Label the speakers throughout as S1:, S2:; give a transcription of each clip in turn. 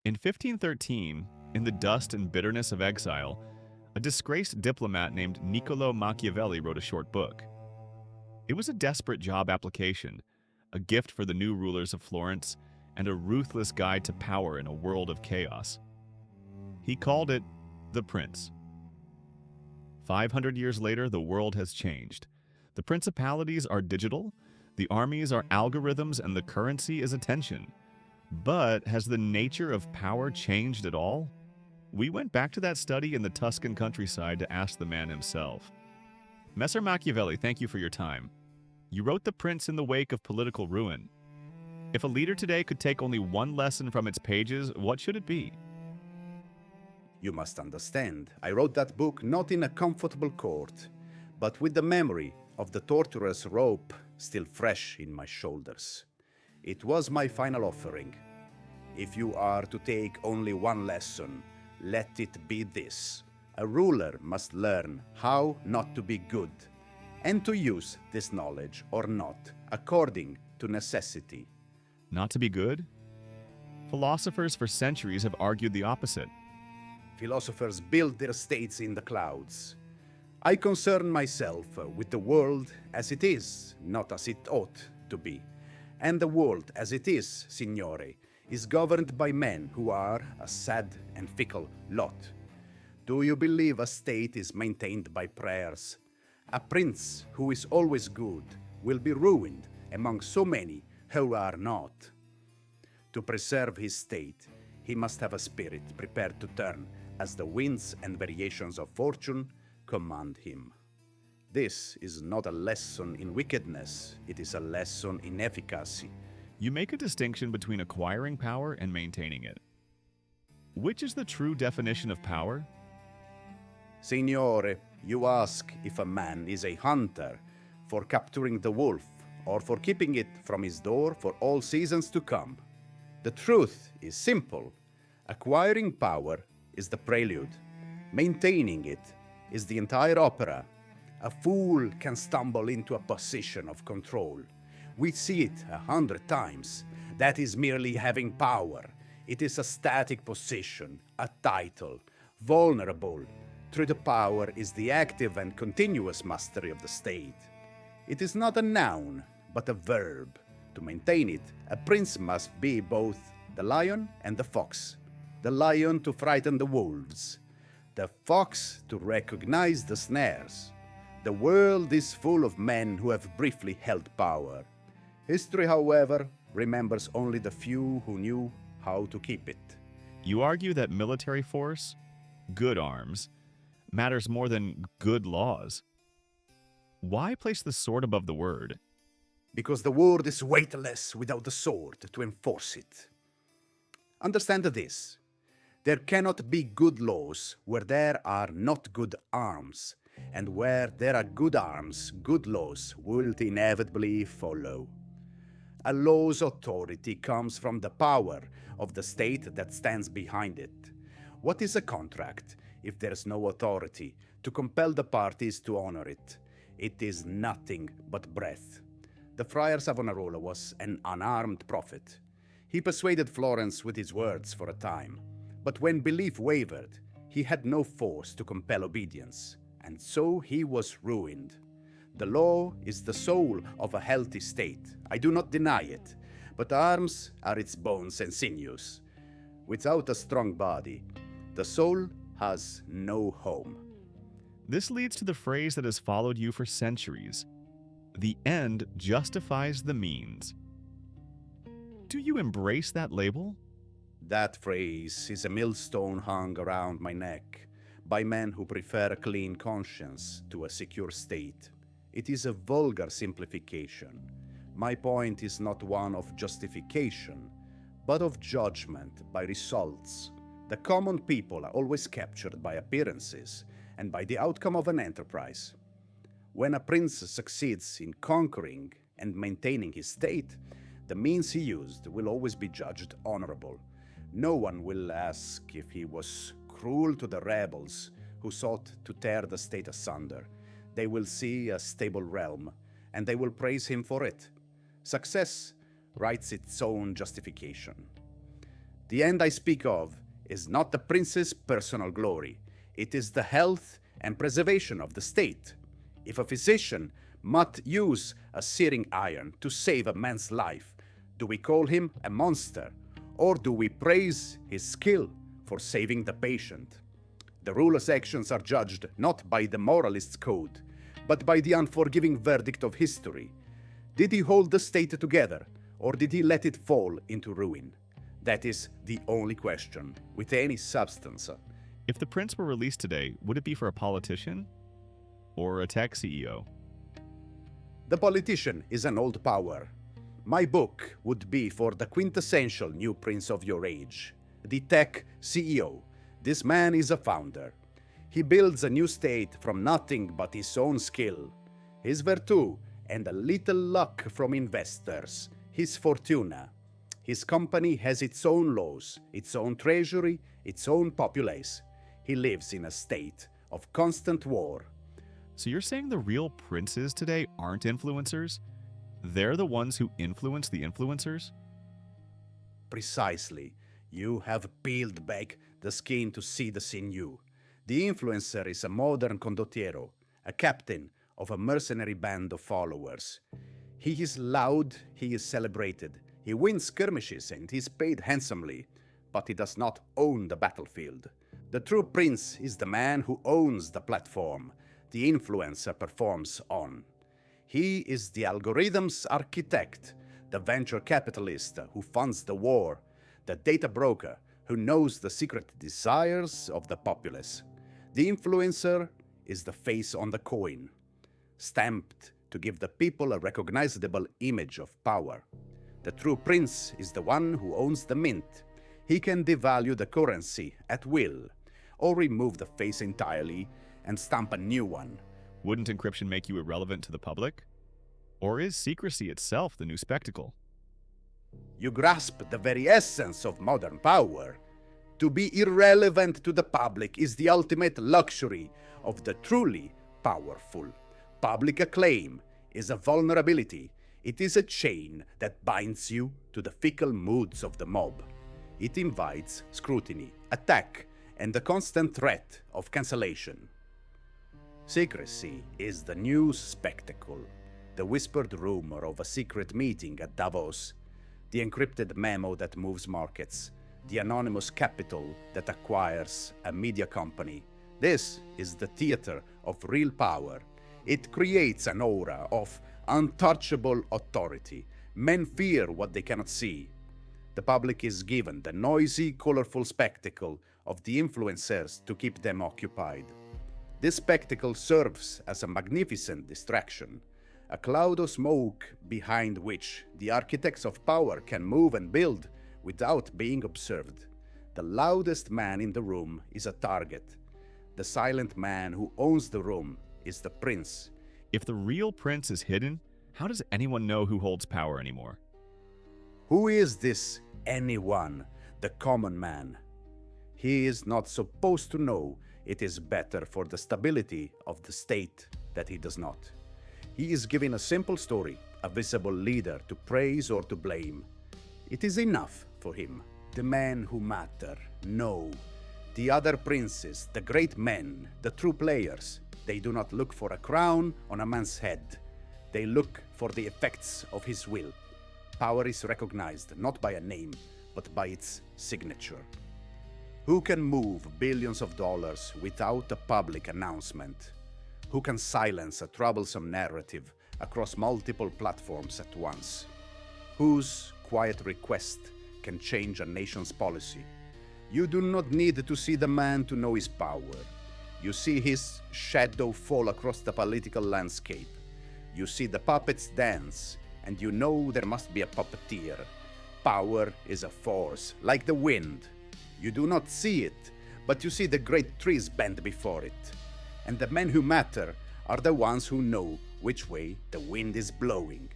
S1: In 1513, in the dust and bitterness of exile, a disgraced diplomat named Niccolò Machiavelli wrote a short book. It was a desperate job application, a gift for the new rulers of Florence, and a ruthless guide to power in a world of chaos. He called it The Prince. 500 years later, the world has changed. The principalities are digital, the armies are algorithms, and the currency is attention. But has the nature of power changed at all? We went back to that study in the Tuscan countryside to ask the man himself. Messer Machiavelli, thank you for your time. You wrote The Prince in the wake of political ruin. If a leader today could take only one lesson from its pages, what should it be?
S2: You must understand, I wrote that book not in a comfortable court, but with the memory of the torturous rope still fresh in my shoulders. It was my final offering. If you are to take only one lesson, let it be this. A ruler must learn how not to be good, and to use this knowledge or not, according to necessity.
S1: Not to be good? Philosophers for centuries have argued the opposite.
S2: Philosophers build their states in the clouds. I concern myself with the world as it is, not as it ought to be. And the world as it is, signore, is governed by men who are a sad and fickle lot. Do you believe a state is maintained by prayers? A prince who is always good will be ruined among so many who are not. To preserve his state, he must have a spirit prepared to turn as the winds and variations of fortune command him. This is not a lesson in wickedness, it is a lesson in efficacy.
S1: You make a distinction between acquiring power and maintaining it. Which is the true definition of power?
S2: Signore, you ask if a man is a hunter for capturing the wolf or for keeping it from his door for all seasons to come. The truth is simple. Acquiring power is the prelude. Maintaining it is the entire opera. A fool can stumble into a position of control. We see it 100 times. That is merely having power. It is a static position, a title, vulnerable. Through the power is the active and continuous mastery of the state. It is not a noun, but a verb. To maintain it, a prince must be both the lion and the fox. The lion to frighten the wolves, the fox to recognize the snares. The world is full of men who have briefly held power. History, however, remembers only the few who knew how to keep it.
S1: You argue that military force, good arms, matters more than good laws. Why place the sword above the word?
S2: Because the word is weightless without the sword to enforce it. Understand this. There cannot be good laws where there are not good arms, and where there are good arms, good laws will inevitably follow. A law's authority comes from the power of the state that stands behind it. What is a contract if there is no authority to compel the parties to honor it? It is nothing but breath. The friar Savonarola was an unarmed prophet. He persuaded Florence with his words for a time, but when belief wavered, he had no force to compel obedience, and so he was ruined. The law is the soul of a healthy state. I do not deny it, but arms are its bones and sinews. Without a strong body, the soul has no home.
S1: This leads to the phrase that has followed you for centuries. The end justifies the means. Do you embrace that label?
S2: That phrase is a millstone hung around my neck by men who prefer a clean conscience to a secure state. It is a vulgar simplification. My point is not one of justification, but of judgment by results. The common people are always captured by appearances and by the outcome of an enterprise. When a prince succeeds in conquering and maintaining his state, the means he used will always be judged honorable. No one will ask if he was cruel to the rebels who sought to tear the state asunder. They will see a stable realm, and they will praise him for it. Success writes its own justification. The end I speak of is not the prince's personal glory. It is the health and preservation of the state. If a physician must use a searing iron to save a man's life, do we call him a monster, or do we praise his skill for saving the patient? The ruler's actions are judged not by the moralist's code, but by the unforgiving verdict of history. Did he hold the state together, or did he let it fall into ruin? That is the only question, with any substance.
S1: If the prince were released today, would it be for a politician or a tech CEO?
S2: The politician is an old power. My book would be for the quintessential new prince of your age, the tech CEO. This man is a founder. He builds a new state from nothing but his own skill, his virtue, and a little luck from investors, his fortuna. His company has its own laws, its own treasury, its own populace. He lives in a state of constant war.
S1: So you're saying the real princes today aren't influencers? They're the ones who influence the influencers?
S2: Precisely. You have peeled back the skin to see the sinew. The influencer is a modern condottiero, a captain of a mercenary band of followers. He is loud, he is celebrated, he wins skirmishes and he is paid handsomely, but he does not own the battlefield. The true prince is the man who owns the platform the influencer performs on. He is the algorithm's architect, the venture capitalist who funds the war, the data broker who knows the secret desires of the populace. The influencer is the face on the coin, stamped to give the people a recognizable image of power. The true prince is the one who owns the mint. He can devalue the currency at will, or remove the face entirely and stamp a new one.
S1: Wouldn't encryption make you irrelevant to the public? Or is secrecy itself the new spectacle?
S2: You grasp the very essence of modern power. To be irrelevant to the public is the ultimate luxury of the truly powerful. Public acclaim is a vulnerability. It is a chain that binds you to the fickle moods of the mob. It invites scrutiny, attack, and the constant threat of cancellation. Secrecy is the new spectacle. The whispered rumor of a secret meeting at Davos, the encrypted memo that moves markets, the anonymous capital that acquires a media company. This is the theater of real power. It creates an aura of untouchable authority. Men fear what they cannot see. The public is given the noisy, colorful spectacle of the influencers to keep them occupied. This spectacle serves as a magnificent distraction, a cloud of smoke behind which the architects of power can move and build without being observed. The loudest man in the room is a target. The silent man who owns the room is the prince.
S1: If the real prince is hidden, how does anyone know who holds power anymore?
S2: Who is this anyone? The common man. He is not supposed to know. It is better for the stability of the state that he does not. He is given a simple story, a visible leader to praise or to blame. It is enough for him. The men who matter know. The other princes, the great men, the true players, they do not look for a crown on a man's head. They look for the effects of his will. Power is recognized not by a name, but by its signature. Who can move billions of dollars without a public announcement? Who can silence a troublesome narrative across multiple platforms at once? Whose quiet request can change a nation's policy? You do not need to see the man to know his power. You see his shadow fall across the political landscape. You see the puppets dance, and you know there must be a puppeteer. Power is a force, like the wind. You do not see it, but you see the great trees bend before it. And the men who matter are the ones who know which way the wind is blowing.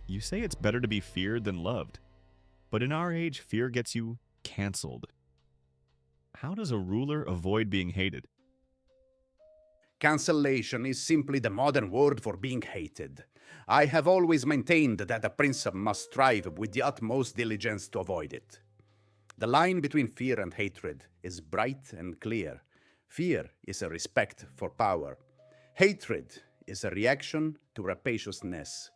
S1: You say it's better to be feared than loved. But in our age, fear gets you canceled. How does a ruler avoid being hated?
S2: Cancellation is simply the modern word for being hated. I have always maintained that a prince must strive with the utmost diligence to avoid it. The line between fear and hatred is bright and clear. Fear is a respect for power. Hatred is a reaction to rapaciousness.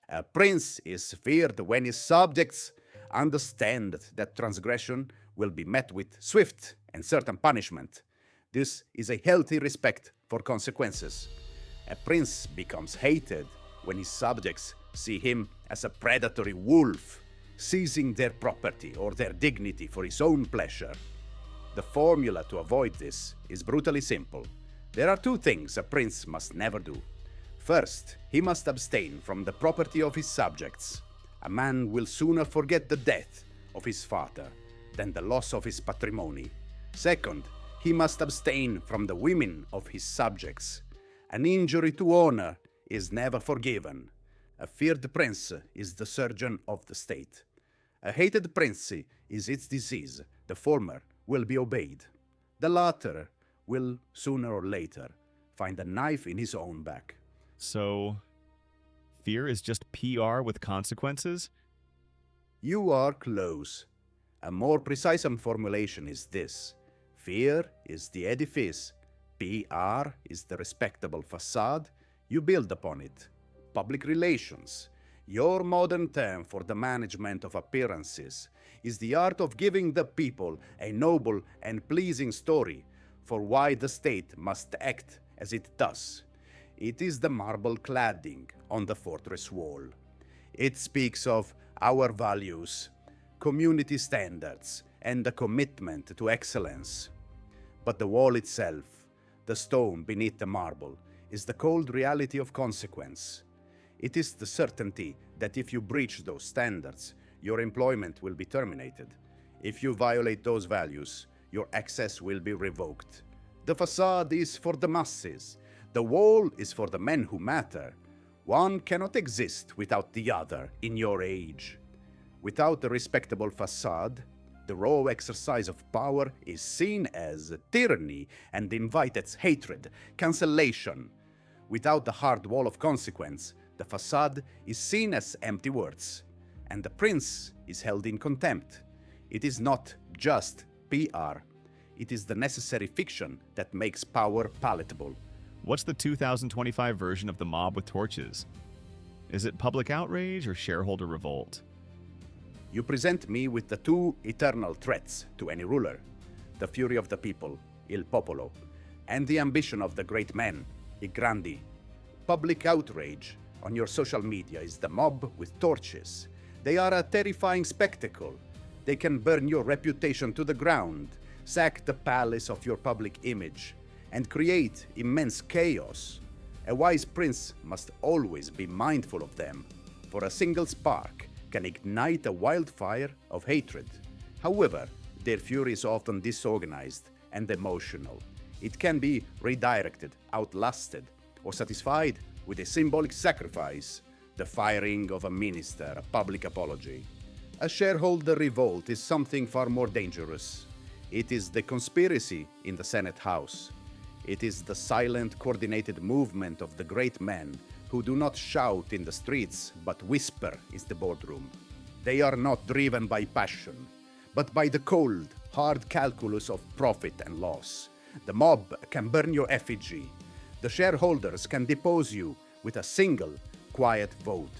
S2: A prince is feared when his subjects understand that transgression will be met with swift and certain punishment. This is a healthy respect for consequences. A prince becomes hated when his subjects see him as a predatory wolf, seizing their property or their dignity for his own pleasure. The formula to avoid this is brutally simple. There are two things a prince must never do. First, he must abstain from the property of his subjects. A man will sooner forget the death of his father than the loss of his patrimony. Second, he must abstain from the women of his subjects. An injury to honor is never forgiven. A feared prince is the surgeon of the state. A hated prince is its disease. The former will be obeyed. The latter will, sooner or later, find a knife in his own back.
S1: So, fear is just PR with consequences?
S2: You are close. A more precise formulation is this. Fear is the edifice. PR is the respectable facade. You build upon it. Public relations, your modern term for the management of appearances, is the art of giving the people a noble and pleasing story for why the state must act as it does. It is the marble cladding on the fortress wall. It speaks of our values, community standards, and the commitment to excellence. But the wall itself, the stone beneath the marble, is the cold reality of consequence. It is the certainty that if you breach those standards, your employment will be terminated. If you violate those values, your access will be revoked. The facade is for the masses. The wall is for the men who matter. One cannot exist without the other in your age. Without a respectable facade, the raw exercise of power is seen as tyranny and invites hatred, cancellation. Without the hard wall of consequence, the facade is seen as empty words, and the prince is held in contempt. It is not just PR. It is the necessary fiction that makes power palatable.
S1: What's the 2025 version of the mob with torches? Is it public outrage or shareholder revolt?
S2: You present me with the two eternal threats to any ruler, the fury of the people, il popolo, and the ambition of the great men, i grandi. Public outrage on your social media is the mob with torches. They are a terrifying spectacle. They can burn your reputation to the ground, sack the palace of your public image, and create immense chaos. A wise prince must always be mindful of them, for a single spark can ignite a wildfire of hatred. However, their fury is often disorganized and emotional. It can be redirected, outlasted, or satisfied with a symbolic sacrifice, the firing of a minister, a public apology. A shareholder revolt is something far more dangerous. It is the conspiracy in the Senate House. It is the silent, coordinated movement of the great men who do not shout in the streets but whisper in the boardroom. They are not driven by passion, but by the cold, hard calculus of profit and loss. The mob can burn your effigy. The shareholders can depose you with a single, quiet vote.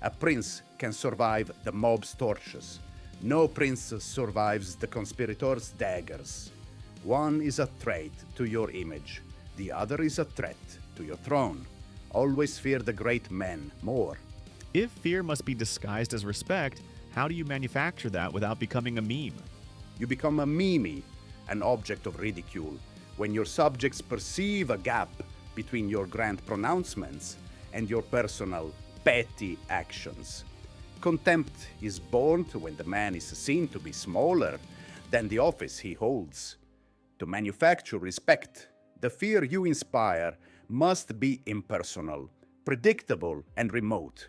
S2: A prince can survive the mob's torches. No prince survives the conspirators' daggers. One is a threat to your image. The other is a threat to your throne. Always fear the great men more.
S1: If fear must be disguised as respect, how do you manufacture that without becoming a meme?
S2: You become a meme, an object of ridicule, when your subjects perceive a gap between your grand pronouncements and your personal, petty actions. Contempt is born when the man is seen to be smaller than the office he holds. To manufacture respect, the fear you inspire must be impersonal, predictable, and remote.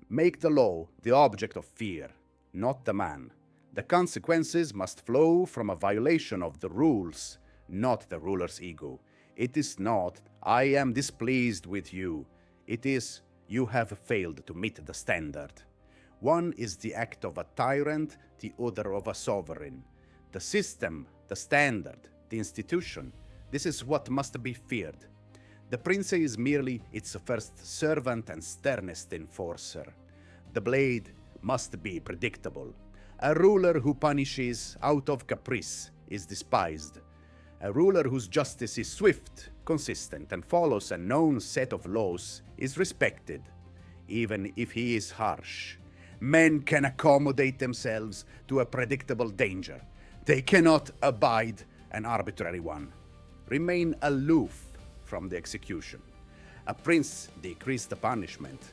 S2: Make the law the object of fear, not the man. The consequences must flow from a violation of the rules, not the ruler's ego. It is not, I am displeased with you. It is, you have failed to meet the standard. One is the act of a tyrant, the other of a sovereign. The system, the standard, the institution, this is what must be feared. The prince is merely its first servant and sternest enforcer. The blade must be predictable. A ruler who punishes out of caprice is despised. A ruler whose justice is swift, consistent, and follows a known set of laws is respected, even if he is harsh. Men can accommodate themselves to a predictable danger. They cannot abide an arbitrary one. Remain aloof from the execution. A prince decrees the punishment.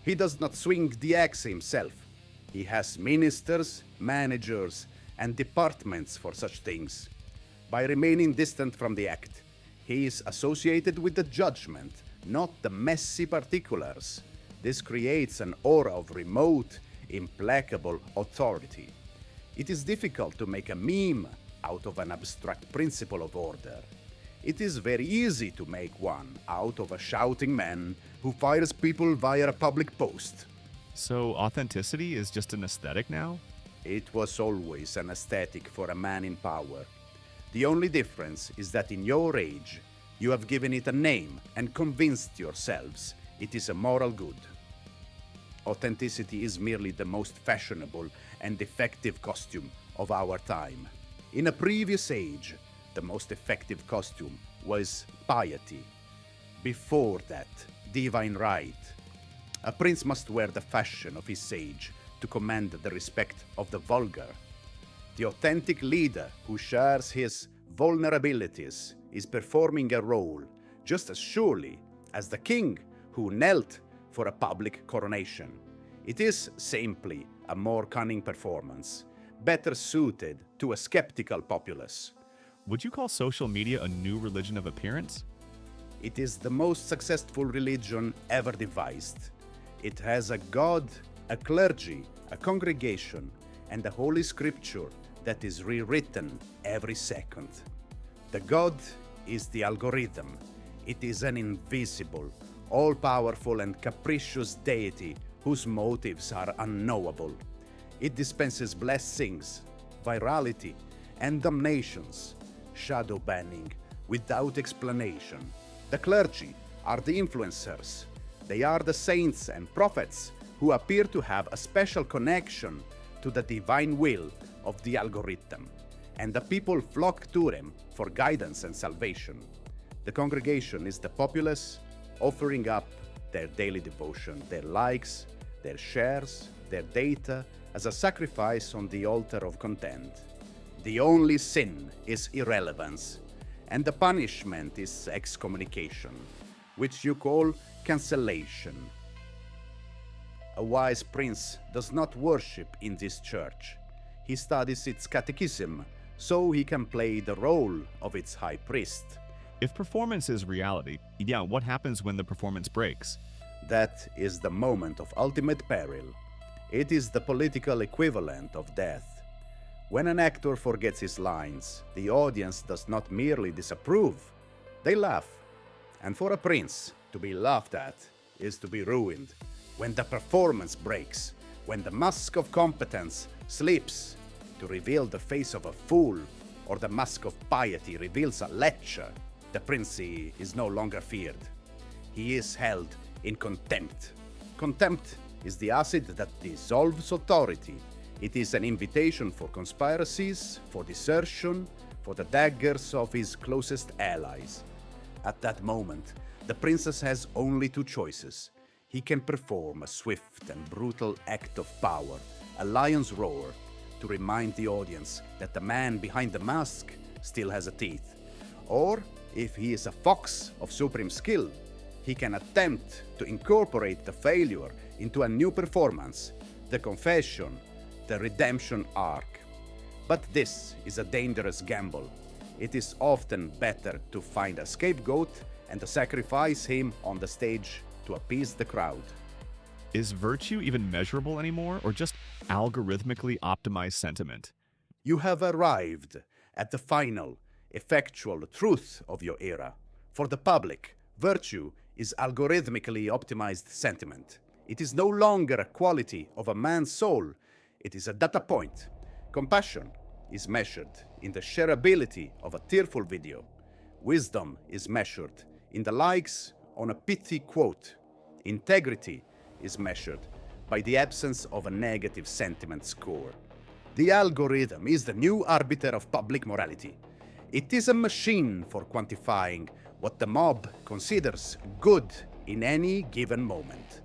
S2: He does not swing the axe himself. He has ministers, managers, and departments for such things. By remaining distant from the act, he is associated with the judgment, not the messy particulars. This creates an aura of remote, implacable authority. It is difficult to make a meme out of an abstract principle of order. It is very easy to make one out of a shouting man who fires people via a public post.
S1: So authenticity is just an aesthetic now?
S2: It was always an aesthetic for a man in power. The only difference is that in your age, you have given it a name and convinced yourselves it is a moral good. Authenticity is merely the most fashionable and effective costume of our time. In a previous age, the most effective costume was piety. Before that, divine right. A prince must wear the fashion of his age to command the respect of the vulgar. The authentic leader who shares his vulnerabilities is performing a role just as surely as the king who knelt for a public coronation. It is simply a more cunning performance, better suited to a skeptical populace.
S1: Would you call social media a new religion of appearance?
S2: It is the most successful religion ever devised. It has a God, a clergy, a congregation, and a holy scripture that is rewritten every second. The God is the algorithm. It is an invisible, all-powerful and capricious deity whose motives are unknowable. It dispenses blessings, virality, and damnations, shadow banning without explanation. The clergy are the influencers. They are the saints and prophets who appear to have a special connection to the divine will of the algorithm, and the people flock to them for guidance and salvation. The congregation is the populace offering up their daily devotion, their likes, their shares, their data as a sacrifice on the altar of content. The only sin is irrelevance, and the punishment is excommunication, which you call cancellation. A wise prince does not worship in this church. He studies its catechism so he can play the role of its high priest.
S1: If performance is reality, what happens when the performance breaks?
S2: That is the moment of ultimate peril. It is the political equivalent of death. When an actor forgets his lines, the audience does not merely disapprove, they laugh. And for a prince, to be laughed at is to be ruined. When the performance breaks, when the mask of competence slips to reveal the face of a fool, or the mask of piety reveals a lecher, the prince is no longer feared. He is held in contempt. Contempt is the acid that dissolves authority. It is an invitation for conspiracies, for desertion, for the daggers of his closest allies. At that moment, the princess has only two choices. He can perform a swift and brutal act of power, a lion's roar, to remind the audience that the man behind the mask still has a teeth. Or, if he is a fox of supreme skill, he can attempt to incorporate the failure into a new performance, the confession, the redemption arc. But this is a dangerous gamble. It is often better to find a scapegoat and to sacrifice him on the stage to appease the crowd.
S1: Is virtue even measurable anymore, or just algorithmically optimized sentiment?
S2: You have arrived at the final, effectual truth of your era. For the public, virtue is algorithmically optimized sentiment. It is no longer a quality of a man's soul. It is a data point. Compassion is measured in the shareability of a tearful video. Wisdom is measured in the likes on a pithy quote. Integrity is measured by the absence of a negative sentiment score. The algorithm is the new arbiter of public morality. It is a machine for quantifying what the mob considers good in any given moment.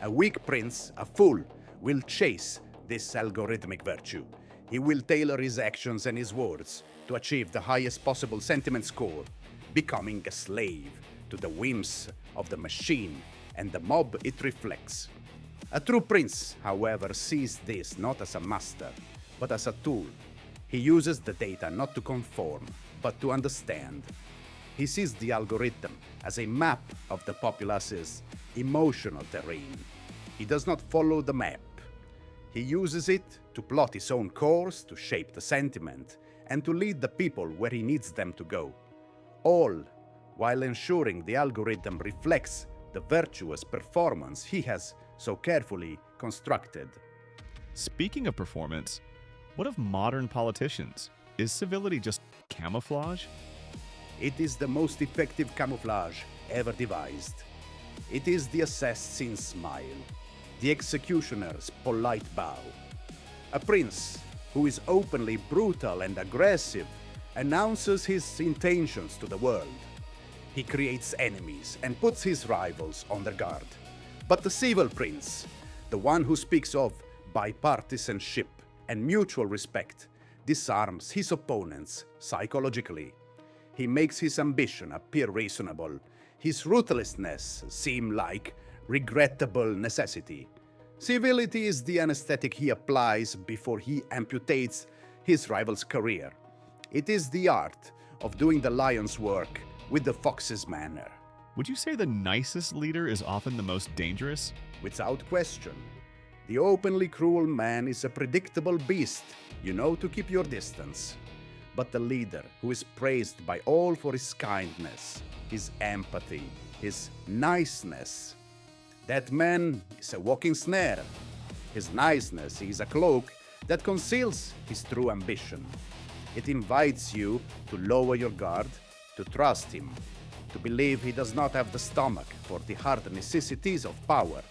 S2: A weak prince, a fool, will chase this algorithmic virtue. He will tailor his actions and his words to achieve the highest possible sentiment score, becoming a slave to the whims of the machine and the mob it reflects. A true prince, however, sees this not as a master, but as a tool. He uses the data not to conform, but to understand. He sees the algorithm as a map of the populace's emotional terrain. He does not follow the map. He uses it to plot his own course, to shape the sentiment, and to lead the people where he needs them to go. All while ensuring the algorithm reflects the virtuous performance he has so carefully constructed.
S1: Speaking of performance, what of modern politicians? Is civility just camouflage?
S2: It is the most effective camouflage ever devised. It is the assassin's smile, the executioner's polite bow. A prince who is openly brutal and aggressive announces his intentions to the world. He creates enemies and puts his rivals on their guard. But the civil prince, the one who speaks of bipartisanship and mutual respect, disarms his opponents psychologically. He makes his ambition appear reasonable, his ruthlessness seem like regrettable necessity. Civility is the anesthetic he applies before he amputates his rival's career. It is the art of doing the lion's work with the fox's manner.
S1: Would you say the nicest leader is often the most dangerous?
S2: Without question. The openly cruel man is a predictable beast. You know to keep your distance. But the leader who is praised by all for his kindness, his empathy, his niceness, that man is a walking snare. His niceness is a cloak that conceals his true ambition. It invites you to lower your guard, to trust him, to believe he does not have the stomach for the hard necessities of power.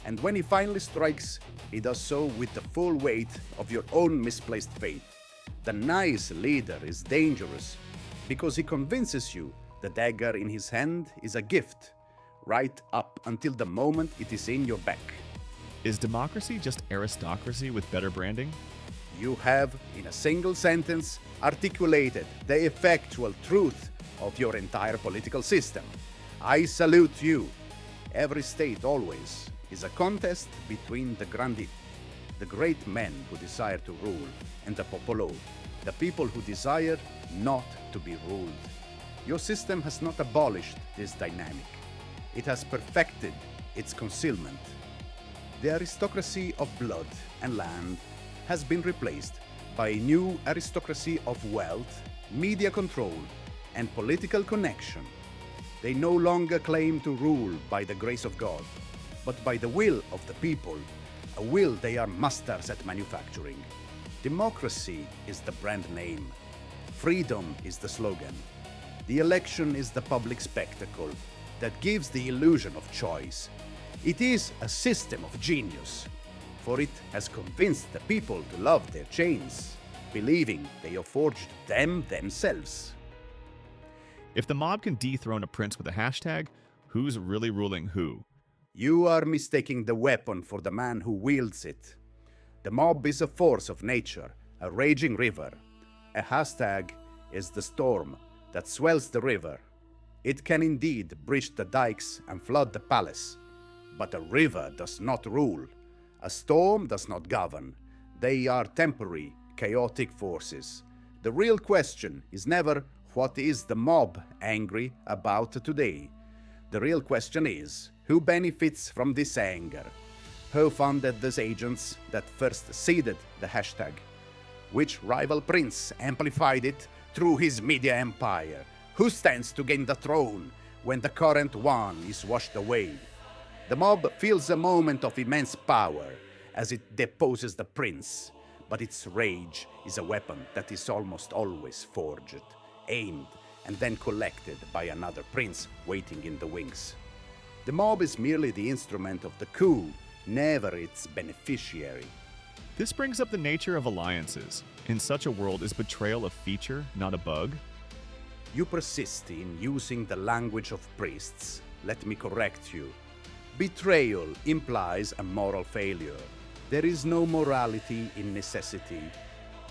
S2: And when he finally strikes, he does so with the full weight of your own misplaced faith. The nice leader is dangerous because he convinces you the dagger in his hand is a gift, right up until the moment it is in your back.
S1: Is democracy just aristocracy with better branding?
S2: You have, in a single sentence, articulated the effectual truth of your entire political system. I salute you. Every state always is a contest between the grandi, the great men who desire to rule, and the popolo, the people who desire not to be ruled. Your system has not abolished this dynamic. It has perfected its concealment. The aristocracy of blood and land has been replaced by a new aristocracy of wealth, media control, and political connection. They no longer claim to rule by the grace of God, but by the will of the people, a will they are masters at manufacturing. Democracy is the brand name. Freedom is the slogan. The election is the public spectacle that gives the illusion of choice. It is a system of genius, for it has convinced the people to love their chains, believing they have forged them themselves.
S1: If the mob can dethrone a prince with a hashtag, who's really ruling who?
S2: You are mistaking the weapon for the man who wields it. The mob is a force of nature, a raging river. A hashtag is the storm that swells the river. It can indeed breach the dikes and flood the palace, but a river does not rule. A storm does not govern. They are temporary, chaotic forces. The real question is never what is the mob angry about today. The real question is who benefits from this anger? Who funded these agents that first seeded the hashtag? Which rival prince amplified it through his media empire? Who stands to gain the throne when the current one is washed away? The mob feels a moment of immense power as it deposes the prince, but its rage is a weapon that is almost always forged, aimed, and then collected by another prince waiting in the wings. The mob is merely the instrument of the coup, never its beneficiary.
S1: This brings up the nature of alliances. In such a world, is betrayal a feature, not a bug?
S2: You persist in using the language of priests. Let me correct you. Betrayal implies a moral failure. There is no morality in necessity.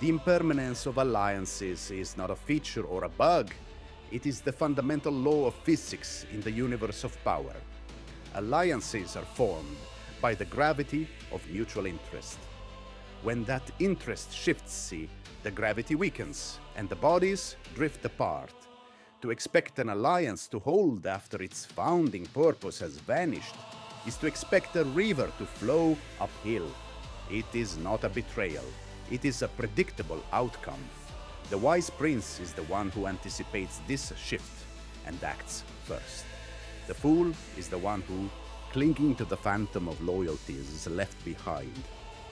S2: The impermanence of alliances is not a feature or a bug. It is the fundamental law of physics in the universe of power. Alliances are formed by the gravity of mutual interest. When that interest shifts, the gravity weakens and the bodies drift apart. To expect an alliance to hold after its founding purpose has vanished is to expect a river to flow uphill. It is not a betrayal. It is a predictable outcome. The wise prince is the one who anticipates this shift and acts first. The fool is the one who, clinging to the phantom of loyalties, is left behind.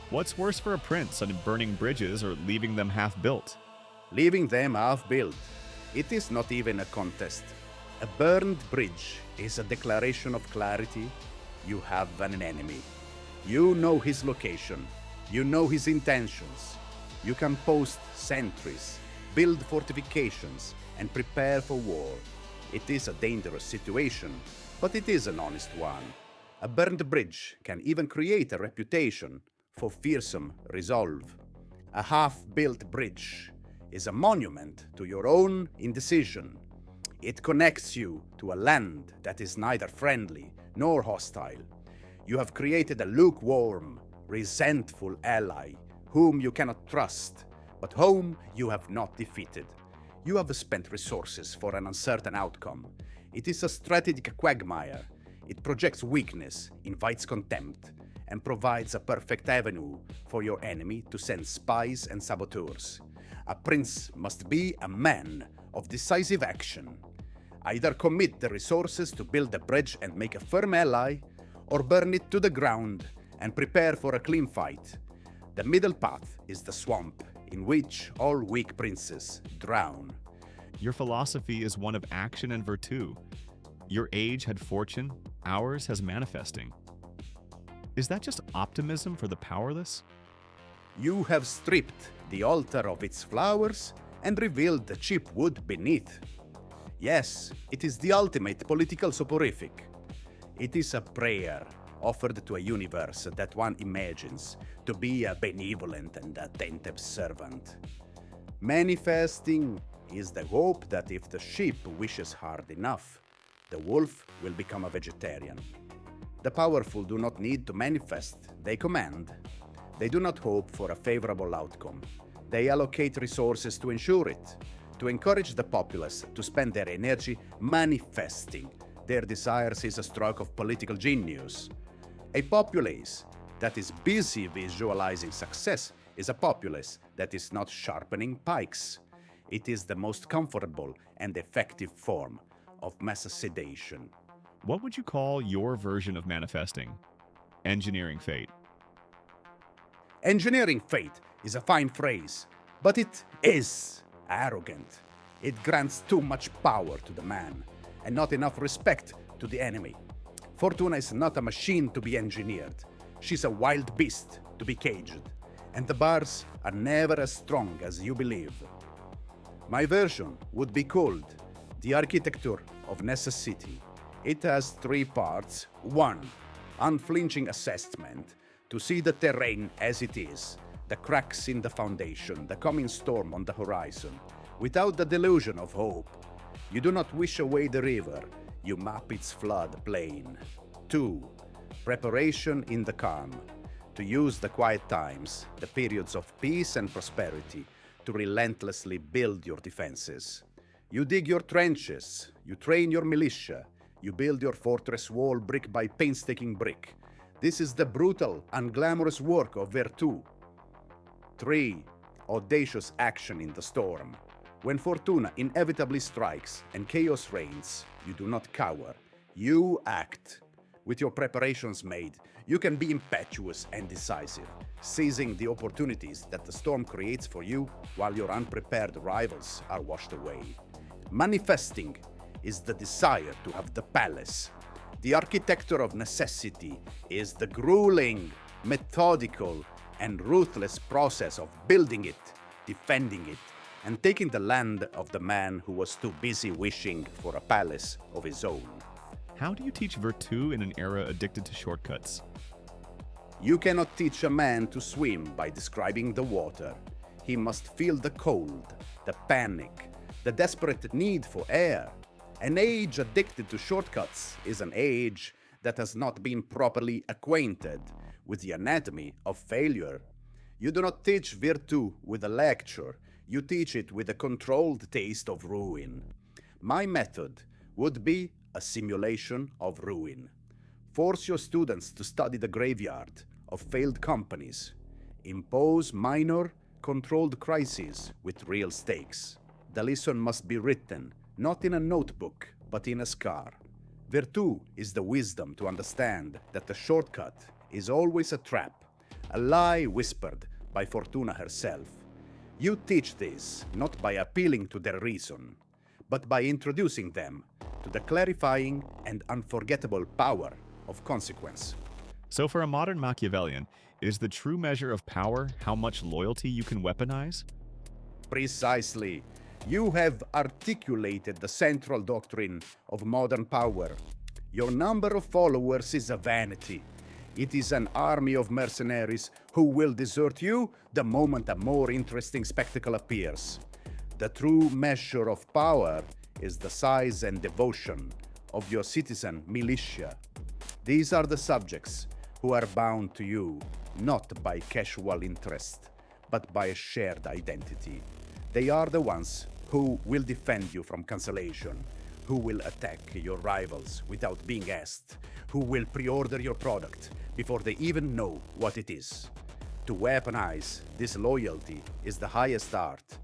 S1: What's worse for a prince, burning bridges or leaving them half-built?
S2: Leaving them half-built. It is not even a contest. A burned bridge is a declaration of clarity. You have an enemy. You know his location. You know his intentions. You can post sentries, build fortifications, and prepare for war. It is a dangerous situation, but it is an honest one. A burned bridge can even create a reputation for fearsome resolve. A half-built bridge is a monument to your own indecision. It connects you to a land that is neither friendly nor hostile. You have created a lukewarm, resentful ally whom you cannot trust, but whom you have not defeated. You have spent resources for an uncertain outcome. It is a strategic quagmire. It projects weakness, invites contempt, and provides a perfect avenue for your enemy to send spies and saboteurs. A prince must be a man of decisive action. Either commit the resources to build a bridge and make a firm ally, or burn it to the ground and prepare for a clean fight. The middle path is the swamp in which all weak princes drown.
S1: Your philosophy is one of action and virtue. Your age had fortune, ours has manifesting. Is that just optimism for the powerless?
S2: You have stripped the altar of its flowers and revealed the cheap wood beneath. Yes, it is the ultimate political soporific. It is a prayer offered to a universe that one imagines to be a benevolent and attentive servant. Manifesting is the hope that if the sheep wishes hard enough, the wolf will become a vegetarian. The powerful do not need to manifest, they command. They do not hope for a favorable outcome. They allocate resources to ensure it, to encourage the populace to spend their energy manifesting their desires is a stroke of political genius. A populace that is busy visualizing success is a populace that is not sharpening pikes. It is the most comfortable and effective form of mass sedation.
S1: What would you call your version of manifesting? Engineering fate.
S2: Engineering fate is a fine phrase, but it is arrogant. It grants too much power to the man and not enough respect to the enemy. Fortuna is not a machine to be engineered. She's a wild beast to be caged, and the bars are never as strong as you believe. My version would be called the architecture of necessity. It has 3 parts. 1, unflinching assessment to see the terrain as it is, the cracks in the foundation, the coming storm on the horizon, without the delusion of hope. You do not wish away the river, you map its flood plain. 2, preparation in the calm, to use the quiet times, the periods of peace and prosperity, to relentlessly build your defenses. You dig your trenches, you train your militia, you build your fortress wall brick by painstaking brick. This is the brutal, unglamorous work of virtù. 3, audacious action in the storm. When Fortuna inevitably strikes and chaos reigns, you do not cower, you act. With your preparations made, you can be impetuous and decisive, seizing the opportunities that the storm creates for you while your unprepared rivals are washed away. Manifesting is the desire to have the palace. The architecture of necessity is the grueling, methodical, and ruthless process of building it, defending it, and taking the land of the man who was too busy wishing for a palace of his own.
S1: How do you teach virtue in an era addicted to shortcuts?
S2: You cannot teach a man to swim by describing the water. He must feel the cold, the panic, the desperate need for air. An age addicted to shortcuts is an age that has not been properly acquainted with the anatomy of failure. You do not teach virtue with a lecture, you teach it with a controlled taste of ruin. My method would be a simulation of ruin. Force your students to study the graveyard of failed companies. Impose minor, controlled crises with real stakes. The lesson must be written, not in a notebook, but in a scar. Virtue is the wisdom to understand that the shortcut is always a trap, a lie whispered by Fortuna herself. You teach this not by appealing to their reason, but by introducing them to the clarifying and unforgettable power of consequence.
S1: So for a modern Machiavellian, is the true measure of power how much loyalty you can weaponize?
S2: Precisely. You have articulated the central doctrine of modern power. Your number of followers is a vanity. It is an army of mercenaries who will desert you the moment a more interesting spectacle appears. The true measure of power is the size and devotion of your citizen militia. These are the subjects who are bound to you, not by casual interest, but by a shared identity. They are the ones who will defend you from cancellation, who will attack your rivals without being asked, who will pre-order your product before they even know what it is. To weaponize this loyalty is the highest art.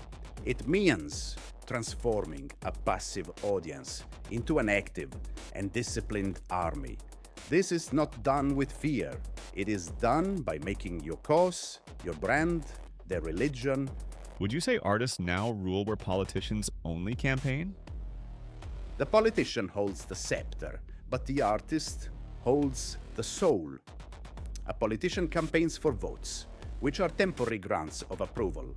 S2: It means transforming a passive audience into an active and disciplined army. This is not done with fear. It is done by making your cause, your brand, their religion.
S1: Would you say artists now rule where politicians only campaign?
S2: The politician holds the scepter, but the artist holds the soul. A politician campaigns for votes, which are temporary grants of approval.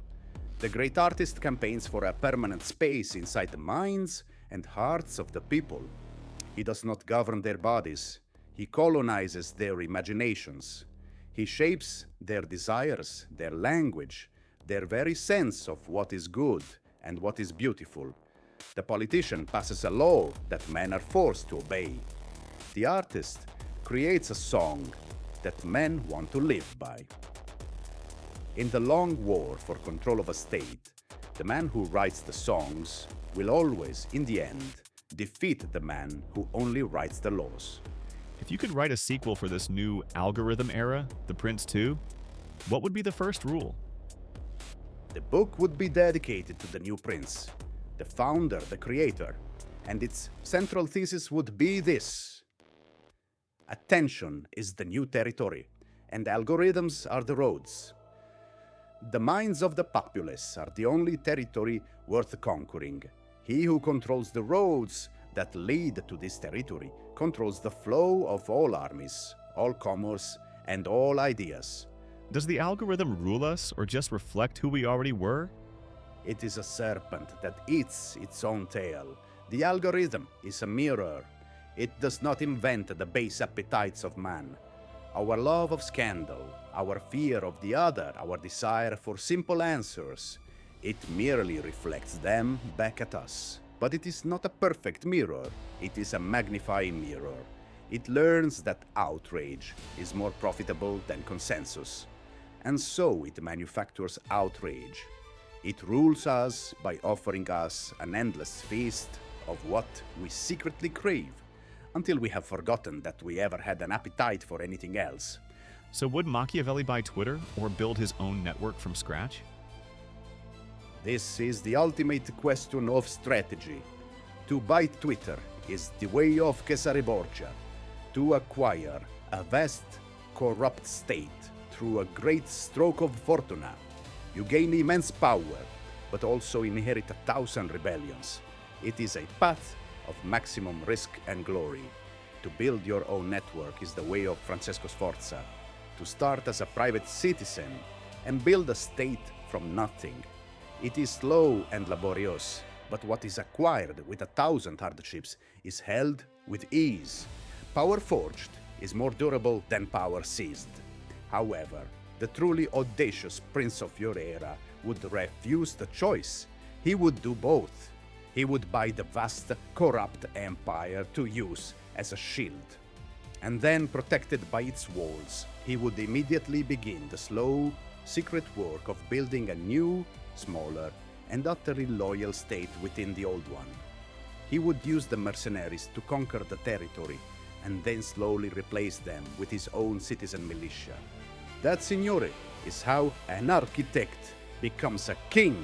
S2: The great artist campaigns for a permanent space inside the minds and hearts of the people. He does not govern their bodies. He colonizes their imaginations. He shapes their desires, their language, their very sense of what is good and what is beautiful. The politician passes a law that men are forced to obey. The artist creates a song that men want to live by. In the long war for control of a state, the man who writes the songs will always, in the end, defeat the man who only writes the laws.
S1: If you could write a sequel for this new algorithm era, The Prince 2, what would be the first rule?
S2: The book would be dedicated to the new prince, the founder, the creator, and its central thesis would be this: attention is the new territory, and algorithms are the roads. The minds of the populace are the only territory worth conquering. He who controls the roads that lead to this territory controls the flow of all armies, all commerce, and all ideas.
S1: Does the algorithm rule us or just reflect who we already were?
S2: It is a serpent that eats its own tail. The algorithm is a mirror. It does not invent the base appetites of man. Our love of scandal, our fear of the other, our desire for simple answers, it merely reflects them back at us. But it is not a perfect mirror, it is a magnifying mirror. It learns that outrage is more profitable than consensus, and so it manufactures outrage. It rules us by offering us an endless feast of what we secretly crave, until we have forgotten that we ever had an appetite for anything else.
S1: So would Machiavelli buy Twitter or build his own network from scratch?
S2: This is the ultimate question of strategy. To buy Twitter is the way of Cesare Borgia. to acquire a vast, corrupt state through a great stroke of fortuna. You gain immense power, but also inherit 1,000 rebellions. It is a path of maximum risk and glory. To build your own network is the way of Francesco Sforza. To start as a private citizen and build a state from nothing. It is slow and laborious, but what is acquired with 1,000 hardships is held with ease. Power forged is more durable than power seized. However, the truly audacious prince of your era would refuse the choice. He would do both. He would buy the vast, corrupt empire to use as a shield. And then, protected by its walls, he would immediately begin the slow, secret work of building a new, smaller, and utterly loyal state within the old one. He would use the mercenaries to conquer the territory and then slowly replace them with his own citizen militia. That, signore, is how an architect becomes a king.